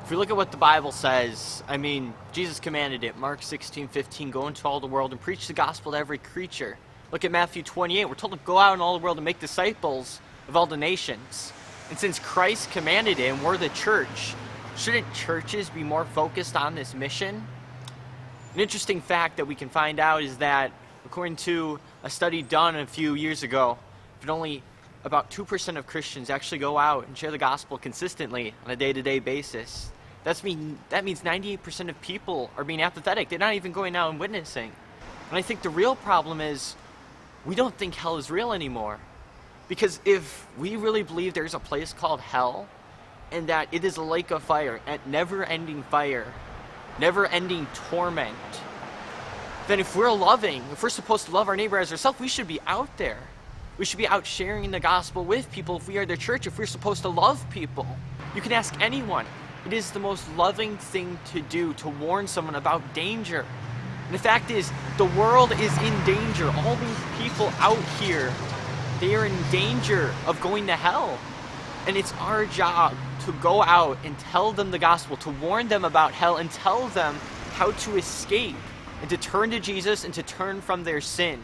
If we look at what the Bible says, I mean, Jesus commanded it. Mark 16:15, go into all the world and preach the gospel to every creature. Look at Matthew 28. We're told to go out in all the world and make disciples of all the nations. And since Christ commanded it and we're the church, shouldn't churches be more focused on this mission? An interesting fact that we can find out is that, according to a study done a few years ago, that only about 2% of Christians actually go out and share the gospel consistently on a day-to-day basis. That means 98% of people are being apathetic. They're not even going out and witnessing. And I think the real problem is we don't think hell is real anymore. Because if we really believe there's a place called hell, and that it is a lake of fire, at never-ending fire, never-ending torment, then if we're supposed to love our neighbor as ourselves, we should be out there. We should be out sharing the gospel with people if we are the church, if we're supposed to love people. You can ask anyone. It is the most loving thing to do, to warn someone about danger. And the fact is, the world is in danger. All these people out here, they are in danger of going to hell. And it's our job to go out and tell them the gospel, to warn them about hell and tell them how to escape and to turn to Jesus and to turn from their sin.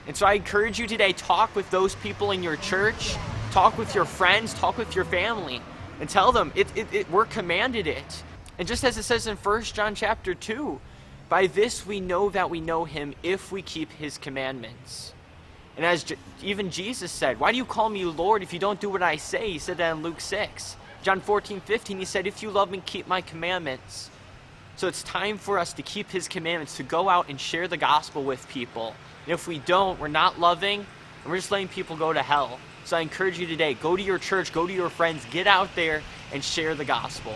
And so I encourage you today, talk with those people in your church, talk with your friends, talk with your family, and tell them we're commanded it. And just as it says in 1 John chapter 2, by this we know that we know him if we keep his commandments. And as even Jesus said, why do you call me Lord if you don't do what I say? He said that in Luke 6. John 14:15, he said, if you love me, keep my commandments. So it's time for us to keep his commandments, to go out and share the gospel with people. And if we don't, we're not loving, and we're just letting people go to hell. So I encourage you today, go to your church, go to your friends, get out there and share the gospel.